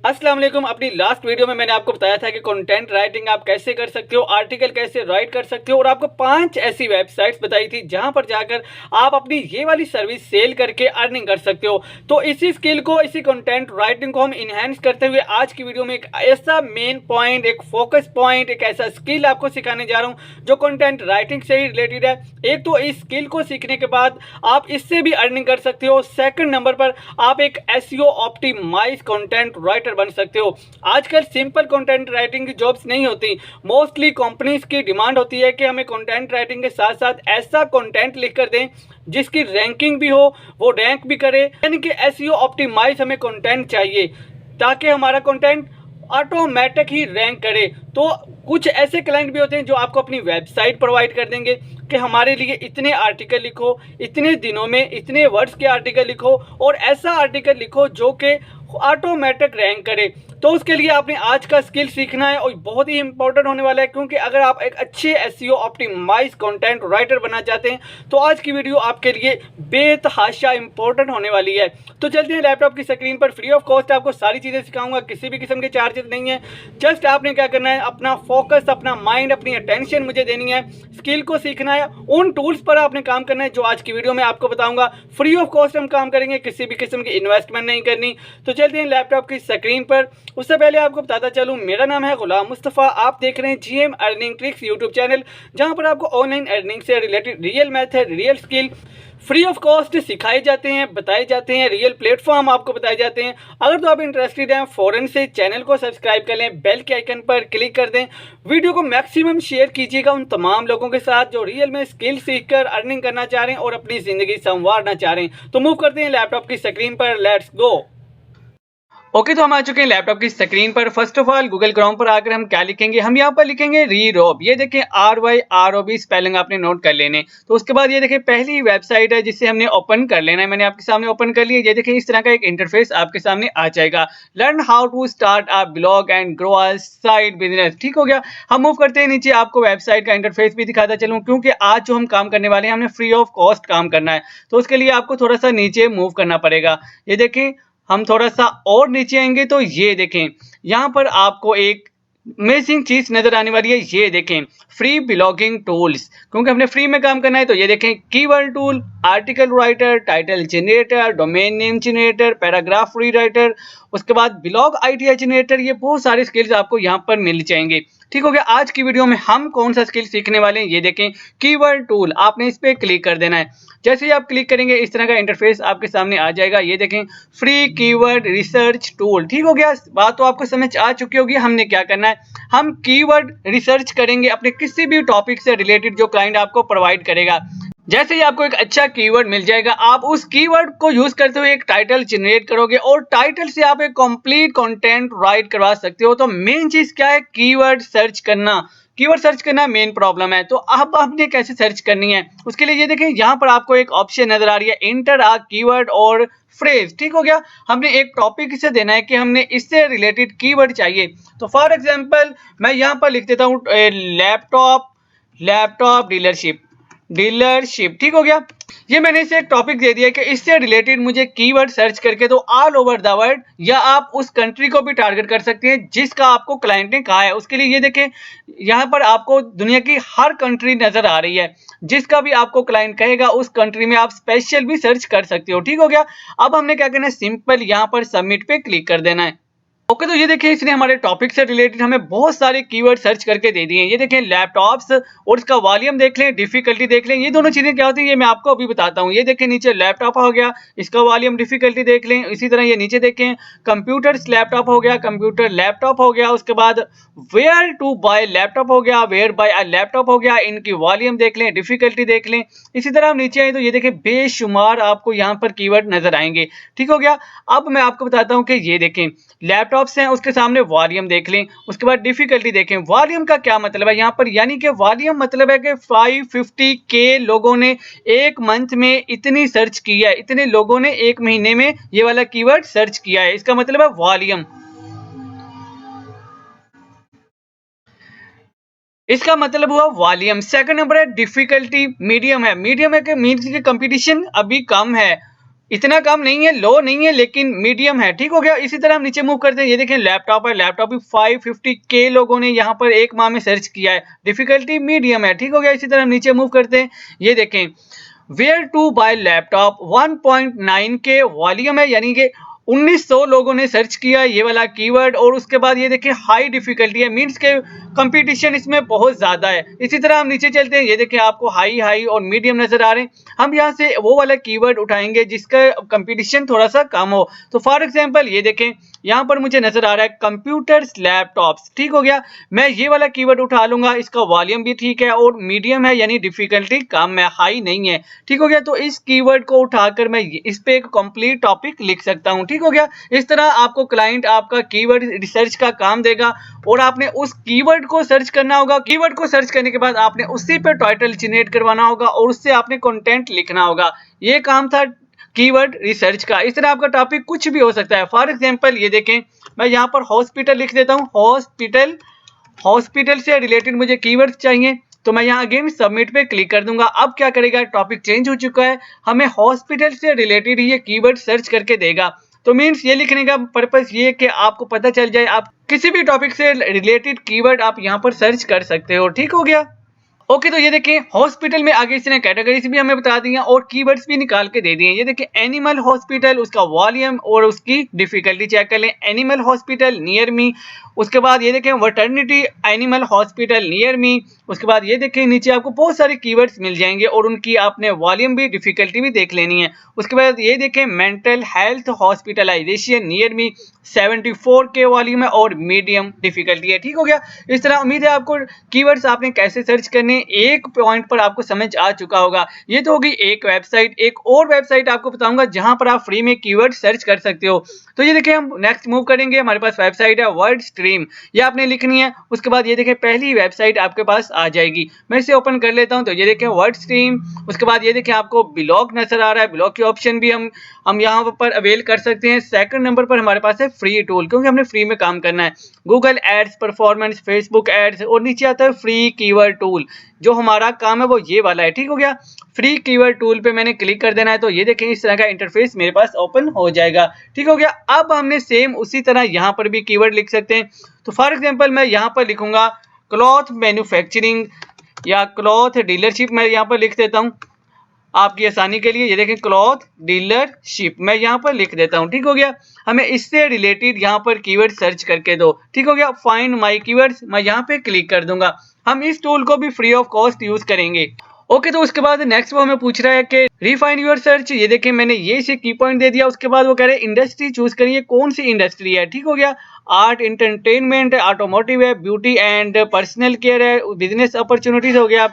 अस्सलाम वालेकुम। अपनी लास्ट वीडियो में मैंने आपको बताया था कि कंटेंट राइटिंग आप कैसे कर सकते हो, आर्टिकल कैसे राइट कर सकते हो, और आपको 5 ऐसी वेबसाइट्स बताई थी जहां पर जाकर आप अपनी ये वाली सर्विस सेल करके अर्निंग कर सकते हो। तो इसी स्किल को, इसी कंटेंट राइटिंग को हम इनहेंस करते हुए आज की वीडियो में एक ऐसा मेन पॉइंट, एक फोकस पॉइंट, एक ऐसा स्किल आपको सिखाने जा रहा हूँ जो कंटेंट राइटिंग से ही रिलेटेड है। एक तो इस स्किल को सीखने के बाद आप इससे भी अर्निंग कर सकते हो। सेकंड नंबर पर आप एक एसईओ ऑप्टिमाइज कंटेंट राइटर बन सकते हो। आजकल सिंपल कंटेंट राइटिंग की जॉब्स नहीं होती। मोस्टली कंपनीज की डिमांड होती है कि हमें कंटेंट राइटिंग के साथ साथ ऐसा कंटेंट लिख कर दें जिसकी रैंकिंग भी हो, वो रैंक भी करे। यानी कि एसईओ ऑप्टिमाइज हमें कंटेंट चाहिए ताकि हमारा कंटेंट ऑटोमेटिक ही रैंक करे। तो कुछ ऐसे क्लाइंट भी होते हैं जो आपको अपनी वेबसाइट प्रोवाइड कर देंगे कि हमारे लिए इतने आर्टिकल लिखो, इतने दिनों में इतने वर्ड्स के आर्टिकल लिखो और ऐसा आर्टिकल लिखो जो कि ऑटोमेटिक रैंक करे। तो उसके लिए आपने आज का स्किल सीखना है और बहुत ही इंपॉर्टेंट होने वाला है, क्योंकि अगर आप एक अच्छे एसईओ ऑप्टिमाइज कंटेंट राइटर बनना चाहते हैं तो आज की वीडियो आपके लिए बेतहाशा इंपॉर्टेंट होने वाली है। तो चलते हैं लैपटॉप की स्क्रीन पर। फ्री ऑफ कॉस्ट आपको सारी चीज़ें सिखाऊंगा, किसी भी किस्म के चार्जेस नहीं है। जस्ट आपने क्या करना है, अपना फोकस, अपना माइंड, अपनी अटेंशन मुझे देनी है, स्किल को सीखना है, उन टूल्स पर आपने काम करना है जो आज की वीडियो में आपको बताऊंगा। फ्री ऑफ कॉस्ट हम काम करेंगे, किसी भी किस्म की इन्वेस्टमेंट नहीं करनी। तो चलते हैं लैपटॉप की स्क्रीन पर। उससे पहले आपको बताता चलूं, मेरा नाम है गुलाम मुस्तफ़ा। आप देख रहे हैं GM earning tricks YouTube channel, जहां पर आपको ऑनलाइन अर्निंग से related real method, real skill free of cost सिखाए जाते हैं, बताए जाते हैं, रियल प्लेटफॉर्म आपको बताए जाते हैं। अगर तो आप इंटरेस्टेड हैं, फौरन से चैनल को सब्सक्राइब कर लें, बेल के आइकन पर क्लिक कर दें, वीडियो को मैक्सिमम शेयर कीजिएगा उन तमाम लोगों के साथ जो रियल में स्किल सीखकर अर्निंग करना चाह रहे हैं और अपनी ज़िंदगी संवारना चाह रहे हैं। तो मूव करते हैं लैपटॉप की स्क्रीन पर, लेट्स गो। ओके, तो हम आ चुके हैं लैपटॉप की स्क्रीन पर। First of all Google Chrome पर आकर हम क्या लिखेंगे, हम यहाँ पर लिखेंगे रीरोब। ये देखें RYROB स्पेलिंग आपने नोट कर लेने। तो उसके बाद ये देखें पहली वेबसाइट है जिसे हमने ओपन कर लेना है। मैंने आपके सामने ओपन कर लिया। ये देखें इस तरह का एक इंटरफेस आपके सामने आ जाएगा। Learn how to start a blog and grow a side business. ठीक हो गया। हम मूव करते हैं नीचे, आपको वेबसाइट का इंटरफेस भी दिखाता चलूँ, क्योंकि आज जो हम काम करने वाले हैं हमने फ्री ऑफ कॉस्ट काम करना है। तो उसके लिए आपको थोड़ा सा नीचे मूव करना पड़ेगा। ये देखें हम थोड़ा सा और नीचे आएंगे तो ये देखें यहाँ पर आपको एक अमेजिंग चीज नजर आने वाली है। ये देखें फ्री ब्लॉगिंग टूल्स, क्योंकि हमने फ्री में काम करना है। तो ये देखें keyword tool, article writer, title generator, domain name generator, paragraph rewriter, उसके बाद ब्लॉग आइडिया जनरेटर। ये बहुत सारे स्किल्स आपको यहाँ पर मिल जाएंगे। ठीक हो गया। आज की वीडियो में हम कौन सा स्किल सीखने वाले हैं, ये देखें कीवर्ड टूल। आपने इस पे क्लिक कर देना है। जैसे ही आप क्लिक करेंगे इस तरह का इंटरफेस आपके सामने आ जाएगा। ये देखें फ्री कीवर्ड रिसर्च टूल। ठीक हो गया। बात तो आपको समझ आ चुकी होगी हमने क्या करना है। हम कीवर्ड रिसर्च करेंगे अपने किसी भी टॉपिक से रिलेटेड जो क्लाइंट आपको प्रोवाइड करेगा। जैसे ही आपको एक अच्छा कीवर्ड मिल जाएगा, आप उस कीवर्ड को यूज करते हुए एक टाइटल जनरेट करोगे और टाइटल से आप एक कंप्लीट कंटेंट राइट करवा सकते हो। तो मेन चीज क्या है, कीवर्ड सर्च करना। कीवर्ड सर्च करना मेन प्रॉब्लम है। तो अब आपने कैसे सर्च करनी है, उसके लिए ये देखें यहाँ पर आपको एक ऑप्शन नजर आ रही है, इंटर अ कीवर्ड और फ्रेज। ठीक हो गया। हमने एक टॉपिक इसे देना है कि हमने इससे रिलेटेड कीवर्ड चाहिए। तो फॉर एग्जांपल मैं यहाँ पर लिख देता हूँ लैपटॉप डीलरशिप। ठीक हो गया। ये मैंने इसे एक टॉपिक दे दिया कि इससे रिलेटेड मुझे कीवर्ड सर्च करके दो ऑल ओवर द वर्ल्ड, या आप उस कंट्री को भी टारगेट कर सकते हैं जिसका आपको क्लाइंट ने कहा है। उसके लिए ये देखें यहाँ पर आपको दुनिया की हर कंट्री नजर आ रही है। जिसका भी आपको क्लाइंट कहेगा उस कंट्री में आप स्पेशल भी सर्च कर सकते हो। ठीक हो गया। अब हमने क्या करना है, सिंपल यहाँ पर सबमिट पे क्लिक कर देना है। ओके, तो ये देखिए इसने हमारे टॉपिक से रिलेटेड हमें बहुत सारे कीवर्ड सर्च करके दे दिए हैं। ये देखें लैपटॉप्स और इसका वॉल्यूम देख लें, डिफिकल्टी देख लें। ये दोनों चीजें क्या होती है ये मैं आपको अभी बताता हूँ। ये देखें नीचे लैपटॉप हो गया, इसका वॉल्यूम डिफिकल्टी देख लें। इसी तरह ये नीचे देखें कंप्यूटर लैपटॉप हो गया, कंप्यूटर लैपटॉप हो गया। उसके बाद वेयर टू बाय लैपटॉप हो गया, वेयर बाय अ लैपटॉप हो गया। इनकी वॉल्यूम देख लें, डिफिकल्टी देख लें। इसी तरह हम नीचे आए तो ये देखें बेशुमार आपको यहाँ पर कीवर्ड नजर आएंगे। ठीक हो गया। अब मैं आपको बताता हूँ कि ये देखें लैपटॉप्स हैं, उसके सामने वॉल्यूम देख लें। उसके बाद डिफिकल्टी देखें। वॉल्यूम का क्या मतलब है यहाँ पर, यानी कि वॉल्यूम मतलब है कि 550K लोगों ने एक मंथ में इतनी सर्च की है, इतने लोगों ने एक महीने में ये वाला कीवर्ड सर्च किया है। इसका मतलब है वॉल्यूम। इसका मतलब हुआ वॉल्यूम। सेकंड नंबर है डिफिकल्टी, मीडियम है। मीडियम है कि मीन्स की कंपटीशन अभी कम है। इतना कम नहीं है, लो नहीं है, लेकिन मीडियम है। ठीक हो गया। इसी तरह हम नीचे मूव करते हैं। ये देखें लैपटॉप है, लैपटॉप भी 550K लोगों ने यहाँ पर एक माह में सर्च किया है। डिफिकल्टी मीडियम है। ठीक हो गया। इसी तरह हम नीचे मूव करते हैं। ये देखें where to buy laptop 1.9K volume है, यानी कि 1900 लोगों ने सर्च किया ये वाला कीवर्ड। और उसके बाद ये देखिए हाई डिफिकल्टी है, मींस के कंपटीशन इसमें बहुत ज्यादा है। इसी तरह हम नीचे चलते हैं। ये देखिए आपको हाई और मीडियम नजर आ रहे हैं। हम यहाँ से वो वाला कीवर्ड उठाएंगे जिसका कंपटीशन थोड़ा सा कम हो। तो फॉर एग्जांपल ये देखें यहाँ पर मुझे नजर आ रहा है कंप्यूटर्स लैपटॉप्स। ठीक हो गया। मैं ये वाला कीवर्ड उठा लूंगा, इसका वॉल्यूम भी ठीक है और मीडियम है, यानी डिफिकल्टी कम है, हाई नहीं है। ठीक हो गया। तो इस कीवर्ड को उठाकर मैं इस पे एक कंप्लीट टॉपिक लिख सकता हूँ। ठीक हो गया। इस तरह आपको क्लाइंट आपका कीवर्ड रिसर्च का काम देगा और आपने उस कीवर्ड को सर्च करना होगा। कीवर्ड को सर्च करने के बाद आपने उसी पे टाइटल जनरेट करवाना होगा और उससे आपने कंटेंट लिखना होगा। ये काम था कीवर्ड रिसर्च का। इस तरह आपका टॉपिक कुछ भी हो सकता है। फॉर एग्जांपल ये देखें मैं यहाँ पर हॉस्पिटल लिख देता हूँ। हॉस्पिटल से रिलेटेड मुझे कीवर्ड चाहिए, तो मैं यहाँ अगेन सबमिट पे क्लिक कर दूंगा। अब क्या करेगा, टॉपिक चेंज हो चुका है, हमें हॉस्पिटल से रिलेटेड ही ये कीवर्ड सर्च करके देगा। तो मीन्स ये लिखने का पर्पस ये कि आपको पता चल जाए आप किसी भी टॉपिक से रिलेटेड कीवर्ड आप यहाँ पर सर्च कर सकते हो। ठीक हो गया। ओके, तो ये देखिए हॉस्पिटल में आगे इसने कैटेगरीज भी हमें बता दी हैं और कीवर्ड्स भी निकाल के दे दिए हैं। ये देखिए एनिमल हॉस्पिटल, उसका वॉल्यूम और उसकी डिफिकल्टी चेक कर लें। एनिमल हॉस्पिटल नियर मी, उसके बाद ये देखें वर्टर्निटी एनिमल हॉस्पिटल नियर मी। उसके बाद ये देखें नीचे आपको बहुत सारे कीवर्ड्स मिल जाएंगे और उनकी आपने वॉल्यूम भी डिफिकल्टी भी देख लेनी है। उसके बाद ये देखें mental health hospitalisation near me, 74K volume है और मीडियम डिफिकल्टी है। ठीक हो गया। इस तरह उम्मीद है आपको कीवर्ड्स आपने कैसे सर्च करने एक पॉइंट पर आपको समझ आ चुका होगा। ये तो होगी एक वेबसाइट। एक और वेबसाइट आपको बताऊंगा जहां पर आप फ्री में कीवर्ड सर्च कर सकते हो। तो ये देखिए हम नेक्स्ट मूव करेंगे। हमारे पास वेबसाइट है वर्ड स्ट्रीम, ये आपने लिखनी है। उसके बाद ये देखिए पहली वेबसाइट आपके पास आ जाएगी। मैं इसे ओपन कर लेता हूं। तो ये देखिए वर्ड स्ट्रीम। उसके बाद ये देखिए आपको ब्लॉग नजर आ रहा है। ब्लॉग की ऑप्शन भी हम यहाँ पर अवेल कर सकते हैं। सेकंड नंबर पर हमारे पास है फ्री टूल, क्योंकि हमने फ्री में काम करना है। Google ads, performance, Facebook ads और नीचे आता है फ्री कीवर्ड टूल। जो हमारा काम है वो ये वाला है। ठीक हो गया। फ्री कीवर्ड टूल पे मैंने क्लिक कर देना है। तो ये देखें इस तरह का इंटरफेस मेरे पास ओपन हो जाएगा। ठीक हो गया। अब हमने सेम उसी तरह यहाँ पर भी कीवर्ड लिख सकते हैं। तो फॉर एग्जांपल मैं यहाँ पर लिखूंगा क्लॉथ मैन्युफैक्चरिंग या क्लॉथ डीलरशिप, मैं यहाँ पर लिख देता हूँ आपकी आसानी के लिए। ये देखें क्लॉथ डीलरशिप मैं यहाँ पर लिख देता हूँ। ठीक हो गया। हमें इससे रिलेटेड यहाँ पर कीवर्ड सर्च करके दो। ठीक हो गया। फाइंड माय कीवर्ड्स मैं यहाँ पे क्लिक कर दूंगा। हम इस टूल को भी फ्री ऑफ कॉस्ट यूज करेंगे। ओके, तो उसके बाद नेक्स्ट वो हमें पूछ रहा है कि रिफाइन योर सर्च। ये देखिए मैंने ये से की पॉइंट दे दिया। उसके बाद वो कह रहे हैं इंडस्ट्री चूज करिए, कौन सी इंडस्ट्री है। ठीक हो गया। आर्ट, एंटरटेनमेंट, ऑटोमोटिव है, ब्यूटी एंड पर्सनल केयर है, बिजनेस अपॉर्चुनिटीज हो गया,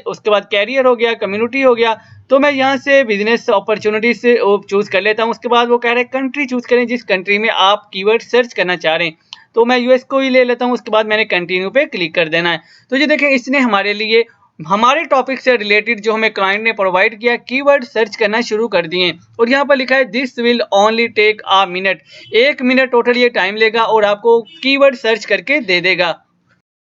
उसके बाद कैरियर हो गया, कम्युनिटी हो गया। तो मैं यहाँ से बिजनेस अपॉर्चुनिटीज से चूज कर लेता हूँ। उसके बाद वो कह रहे हैं कंट्री चूज करें, जिस कंट्री में आप कीवर्ड सर्च करना चाह रहे हैं। तो मैं यूएस को ही ले लेता हूँ। उसके बाद मैंने कंटिन्यू पे क्लिक कर देना है। तो ये देखें इसने हमारे लिए हमारे टॉपिक से रिलेटेड जो हमें क्लाइंट ने प्रोवाइड किया कीवर्ड सर्च करना शुरू कर दिए। और यहाँ पर लिखा है this will only take a minute, 1 minute total ये टाइम लेगा और आपको कीवर्ड सर्च करके दे देगा।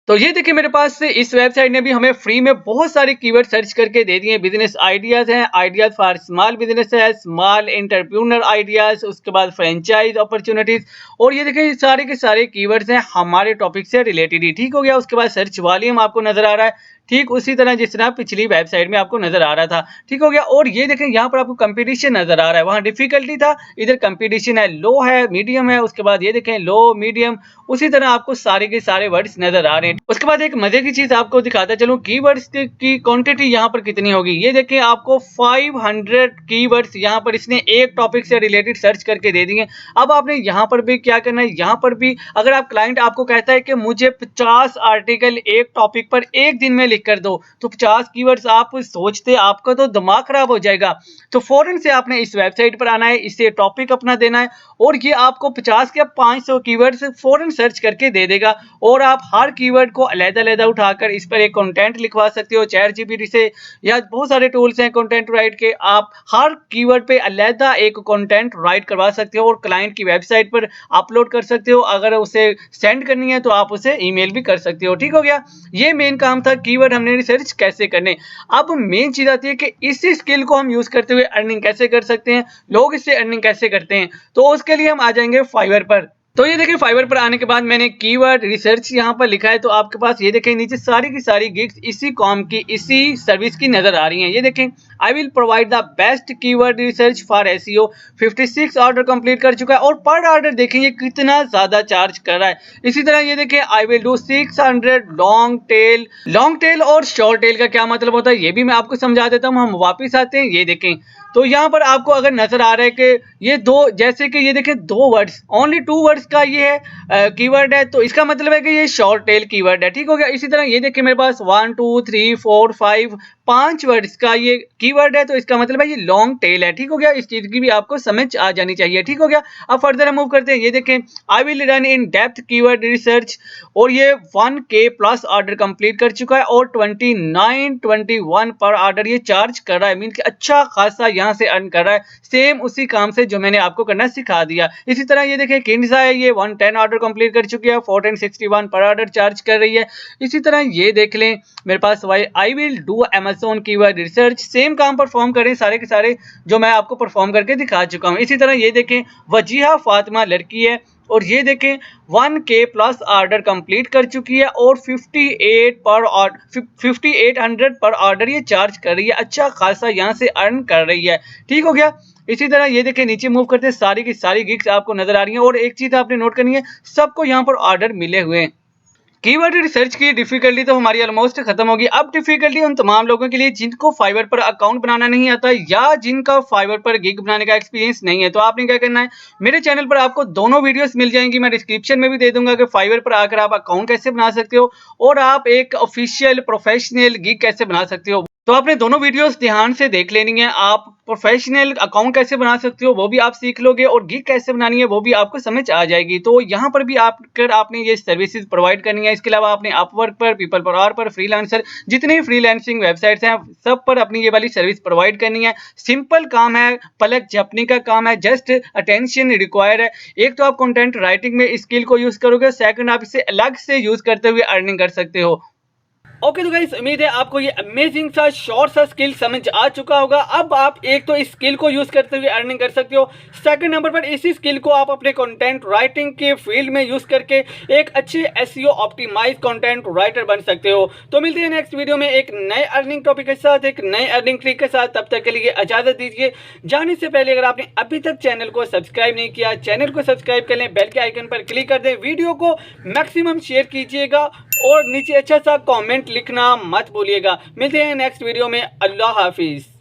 तो ये देखिए मेरे पास इस वेबसाइट ने भी हमें फ्री में बहुत सारे कीवर्ड सर्च करके दे दिए। बिजनेस आइडियाज हैं, आइडियाज फॉर स्मॉल बिजनेस है, स्मॉल एंटरप्रेन्योर आइडियाज, उसके बाद फ्रेंचाइज अपॉर्चुनिटीज। और ये देखिए सारे के सारे कीवर्ड्स हैं हमारे टॉपिक से रिलेटेड ही। ठीक हो गया। उसके बाद सर्च वॉल्यूम आपको नजर आ रहा है ठीक उसी तरह जिस तरह पिछली वेबसाइट में आपको नजर आ रहा था। ठीक हो गया। और ये देखें यहाँ पर आपको कंपटीशन नजर आ रहा है, वहां डिफिकल्टी था, इधर कंपटीशन है, लो है, मीडियम है। उसके बाद ये देखें लो, मीडियम, उसी तरह आपको सारे के सारे वर्ड्स नजर आ रहे हैं। उसके बाद एक मजे की चीज आपको दिखाता चलूं, कीवर्ड्स की क्वांटिटी यहाँ पर कितनी होगी। ये देखें आपको 500 कीवर्ड्स यहाँ पर इसने एक टॉपिक से रिलेटेड सर्च करके दे दिए। अब आपने यहाँ पर भी क्या करना है, यहाँ पर भी अगर आप क्लाइंट आपको कहता है कि मुझे 50 आर्टिकल एक टॉपिक पर एक दिन में लिख कर दो, तो 50 कीवर्ड्स आप सोचते आपका तो दिमाग खराब हो जाएगा। तो फौरन से आपने इस वेबसाइट पर आना है, इसे टॉपिक अपना देना है और ये आपको 50 या 500 कीवर्ड्स फौरन सर्च करके दे देगा। और आप हर कीवर्ड को अलग-अलग उठाकर इस पर एक कंटेंट लिखवा सकते हो चैट जीपीटी से, या बहुत सारे टूल्स हैं कंटेंट राइट के, आप हर कीवर्ड पे अलग एक कंटेंट राइट करवा सकते हो और क्लाइंट की वेबसाइट पर अपलोड कर सकते हो। अगर उसे सेंड करनी है तो आप उसे ईमेल भी कर सकते हो। ठीक हो गया। ये मेन काम था कीवर्ड कीवर्ड हमने रिसर्च कैसे करने। अब मेन चीज आती है कि इसी स्किल को हम यूज करते हुए अर्निंग कैसे कर सकते हैं, लोग इससे अर्निंग कैसे करते हैं। तो उसके लिए हम आ जाएंगे फाइवर पर। तो ये देखिए फाइवर पर आने के बाद मैंने कीवर्ड रिसर्च यहाँ पर लिखा है, तो आपके पास ये देखें नीचे सारी की सारी गिग्स इसी कॉम की इसी सर्विस की नजर आ रही हैं। ये देखें, I will provide the best keyword research for SEO. 56 order complete कर चुका है और पर ऑर्डर देखें ये कितना ज्यादा चार्ज कर रहा है। इसी तरह ये देखें, आई विल डू 600 लॉन्ग टेल और शॉर्ट टेल का क्या मतलब होता है ये भी मैं आपको समझा देता हूँ। हम वापिस आते हैं, ये देखें तो यहाँ पर आपको अगर नजर आ रहा है कि ये दो, जैसे कि ये देखें 2 वर्ड्स, ओनली 2 वर्ड्स का ये है कीवर्ड है, तो इसका मतलब है कि ये शॉर्ट टेल कीवर्ड है। ठीक हो गया। इसी तरह ये देखिए मेरे पास 1 2 3 4 5 वर्ड्स का ये कीवर्ड है, तो इसका मतलब है ये लॉन्ग टेल है। ठीक हो गया। इस चीज की भी आपको समझ आ जानी चाहिए। ठीक हो गया। अब फर्दर हम मूव करते हैं। ये देखें, I will run in depth keyword research और ये 1K प्लस ऑर्डर कंप्लीट कर चुका है और 29-21 पर ऑर्डर ये चार्ज कर रहा है। मीन कि अच्छा खासा यहाँ से अर्न कर रहा है, सेम उसी काम से जो मैंने आपको करना सिखा दिया। इसी तरह ये देखें किंडसा है, ये 110 ऑर्डर कंप्लीट कर चुकी है, 1461 पर ऑर्डर चार्ज कर रही है। इसी तरह ये देख लें मेरे पास I will do Amazon keyword research, same काम परफॉर्म करें सारे के सारे जो मैं आपको परफॉर्म करके दिखा चुका हूं। इसी तरर ये देखें वजीहा फातिमा लड़की है और ये देखें 1K प्लस ऑर्डर कंप्लीट कर चुकी है और 5800 पर ऑर्डर ये चार्ज कर रही है, अच्छा खासा यहाँ से अर्न कर रही है। ठीक हो गया। इसी तरह ये देखें नीचे मूव करते हैं, सारी की सारी गिग्स आपको नजर आ रही हैं और एक चीज आपने नोट करनी है, सबको यहाँ पर ऑर्डर मिले हुए हैं। कीवर्ड रिसर्च की डिफिकल्टी तो हमारी ऑलमोस्ट खत्म होगी। अब डिफिकल्टी उन तमाम लोगों के लिए जिनको फाइवर पर अकाउंट बनाना नहीं आता या जिनका फाइवर पर गिग बनाने का एक्सपीरियंस नहीं है। तो आपने क्या करना है, मेरे चैनल पर आपको दोनों वीडियोस मिल जाएंगी, मैं डिस्क्रिप्शन में भी दे दूंगा कि फाइवर पर आकर आप अकाउंट कैसे बना सकते हो और आप एक ऑफिशियल प्रोफेशनल गिग कैसे बना सकते हो। तो आपने दोनों वीडियोस ध्यान से देख लेनी है। आप प्रोफेशनल अकाउंट कैसे बना सकते हो वो भी आप सीख लोगे और गिग कैसे बनानी है वो भी आपको समझ आ जाएगी। तो यहाँ पर भी आपने ये सर्विसेज प्रोवाइड करनी है। इसके अलावा आपने अपवर्क पर, पीपल पर, आर पर, फ्रीलांसर, जितने फ्रीलांसिंग वेबसाइट्स हैं सब पर अपनी ये वाली सर्विस प्रोवाइड करनी है। सिंपल काम है, पलक झपने का काम है, जस्ट अटेंशन रिक्वायर है। एक तो आप कंटेंट राइटिंग में स्किल को यूज करोगे, सेकंड आप इसे अलग से यूज करते हुए अर्निंग कर सकते हो। ओके तो गाइस, उम्मीद है आपको ये अमेजिंग सा शॉर्ट सा स्किल समझ आ चुका होगा। अब आप एक तो इस स्किल को यूज करते हुए अर्निंग कर सकते हो, सेकंड नंबर पर इसी स्किल को आप अपने कंटेंट राइटिंग के फील्ड में यूज करके एक अच्छे एसईओ ऑप्टिमाइज कंटेंट राइटर बन सकते हो। तो मिलते हैं नेक्स्ट वीडियो में एक नए अर्निंग टॉपिक के साथ, एक नए अर्निंग ट्रिक के साथ। तब तक के लिए इजाजत दीजिए। जाने से पहले अगर आपने अभी तक चैनल को सब्सक्राइब नहीं किया, चैनल को सब्सक्राइब कर लें, बेल के आइकन पर क्लिक कर दें, वीडियो को मैक्सिमम शेयर कीजिएगा और नीचे अच्छा सा कमेंट लिखना मत भूलिएगा। मिलते हैं नेक्स्ट वीडियो में। अल्लाह हाफिज।